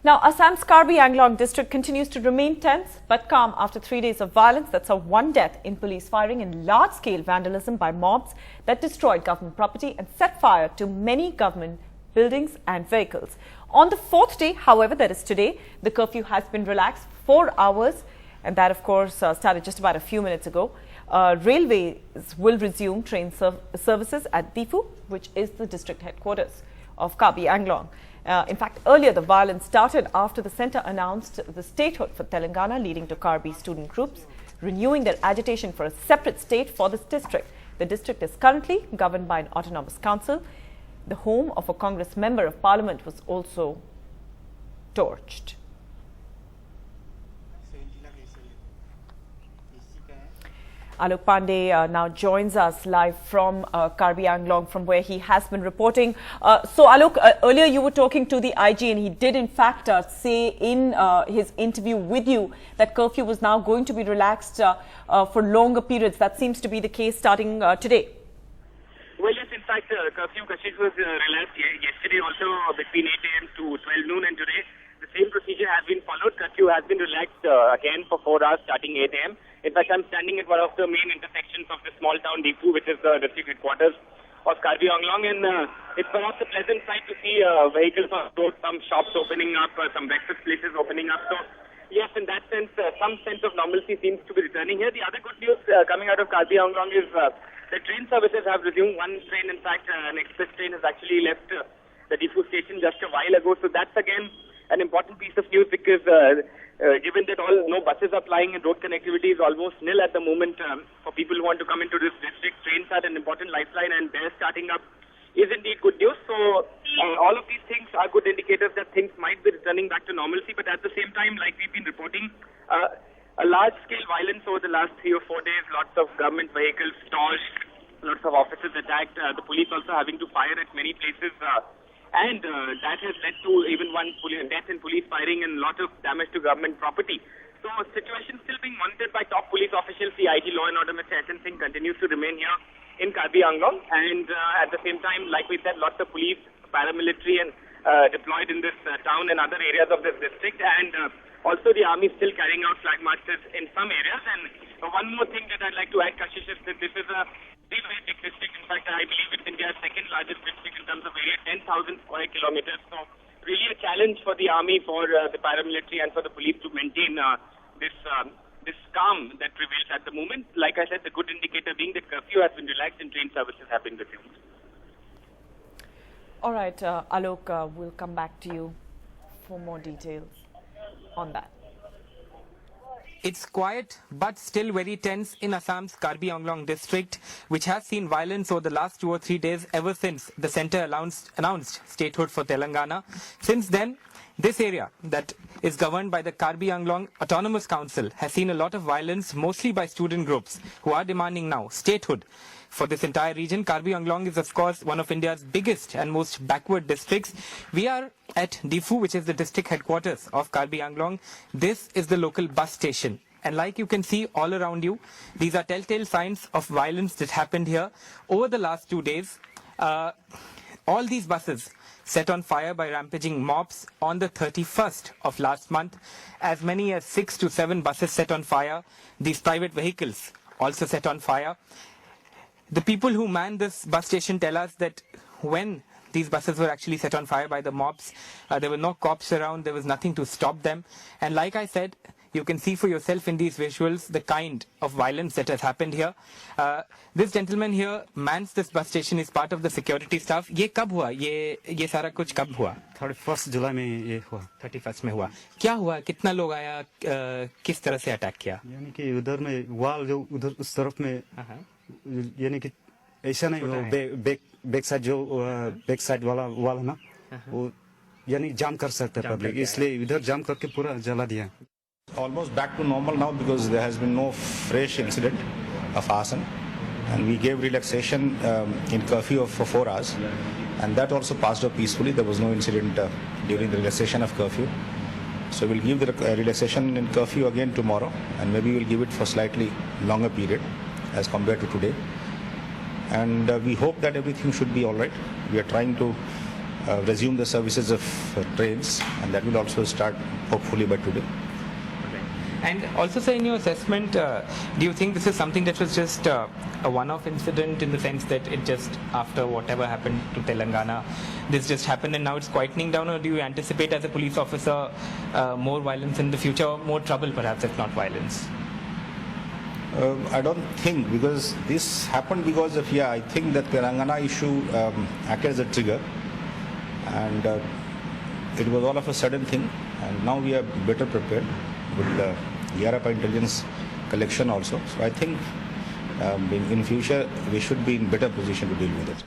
Now, Assam's Karbi Anglong district continues to remain tense but calm after 3 days of violence that saw one death in police firing and large-scale vandalism by mobs that destroyed government property and set fire to many government buildings and vehicles. On the fourth day, however, that is today, the curfew has been relaxed 4 hours, and that, of course, started just about a few minutes ago. Railways will resume train services at Difu, which is the district headquarters of Karbi Anglong. In fact, earlier the violence started after the centre announced the statehood for Telangana, leading to Karbi student groups renewing their agitation for a separate state for this district. The district is currently governed by an autonomous council. The home of a Congress member of parliament was also torched. Alok Pandey now joins us live from Karbi Anglong, from where he has been reporting. So Alok, earlier you were talking to the IG and he did in fact say in his interview with you that curfew was now going to be relaxed for longer periods. That seems to be the case starting today. Well, yes, in fact, curfew was relaxed yesterday also between 8 a.m. to 12 noon, and today the same procedure has been followed. Curfew has been relaxed again for 4 hours starting 8 a.m. In fact, I'm standing at one of the main intersections of the small town Difu, which is the district headquarters of Karbi Anglong, and it's perhaps a pleasant sight to see vehicles on the road, some shops opening up, some breakfast places opening up. So, yes, in that sense, some sense of normalcy seems to be returning here. The other good news coming out of Karbi Anglong is the train services have resumed. One train, in fact, an express train has actually left the Difu station just a while ago. So that's again an important piece of news, because given that no buses are plying and road connectivity is almost nil at the moment, for people who want to come into this district, trains are an important lifeline, and their starting up is indeed good news. So all of these things are good indicators that things might be returning back to normalcy. But at the same time, like we've been reporting, a large-scale violence over the last 3 or 4 days, lots of government vehicles torched, lots of offices attacked, the police also having to fire at many places, and that has led to even one death in police firing and a lot of damage to government property. So situation still being monitored by top police officials. The IG Law and Order, Mr. S.N. Singh, continues to remain here in Karbi Anglong, and at the same time, like we said, lots of police, paramilitary and deployed in this town and other areas of this district, and also the army is still carrying out flag marches in some areas. And one more thing that I'd like to add, Kashish, is that this is a very big district. In fact, I believe it's India's second largest district in terms of area, 10,000 square kilometers. So really a challenge for the army, for the paramilitary and for the police to maintain this calm that prevails at the moment. Like I said, the good indicator being that curfew has been relaxed and train services have been resumed. All right, Alok, we'll come back to you for more details on that. It's quiet but still very tense in Assam's Karbi Anglong district, which has seen violence over the last 2 or 3 days ever since the centre announced statehood for Telangana. Since then, this area that is governed by the Karbi Anglong Autonomous Council has seen a lot of violence, mostly by student groups who are demanding now statehood for this entire region. Karbi Anglong is, of course, one of India's biggest and most backward districts. We are at Difu, which is the district headquarters of Karbi Anglong. This is the local bus station. And like you can see all around you, these are telltale signs of violence that happened here over the last 2 days. All these buses set on fire by rampaging mobs on the 31st of last month. As many as 6 to 7 buses set on fire. These private vehicles also set on fire. The people who man this bus station tell us that when these buses were actually set on fire by the mobs, there were no cops around, there was nothing to stop them. And like I said, you can see for yourself in these visuals the kind of violence that has happened here. This gentleman here mans this bus station, is part of the security staff. ये कब हुआ? ये सारा कुछ कब हुआ? 31 जुलाई में ये हुआ. 31 में हुआ. क्या हुआ? कितना लोग आया? किस तरह से अटैक किया? यानी कि उधर में वाल जो उधर उस तरफ में, यानी कि ऐसा नहीं, वो बैक साइड वाला वाल है ना, वो यानी जाम कर सकते हैं पब्लिक, इसलिए इधर जाम करके पूरा जला दिया. Almost back to normal now, because there has been no fresh incident of arson, and we gave relaxation in curfew for 4 hours, and that also passed off peacefully. There was no incident during the relaxation of curfew. So we'll give the relaxation in curfew again tomorrow, and maybe we'll give it for slightly longer period as compared to today. And we hope that everything should be all right. We are trying to resume the services of trains, and that will also start hopefully by today. And also, sir, in your assessment, do you think this is something that was just a one-off incident, in the sense that it just, after whatever happened to Telangana, this just happened and now it's quietening down, or do you anticipate as a police officer more violence in the future, more trouble perhaps, if not violence? I don't think, because this happened because of, I think that Telangana issue acted as a trigger, and it was all of a sudden thing, and now we are better prepared with the ERP intelligence collection also. So I think in future we should be in better position to deal with it.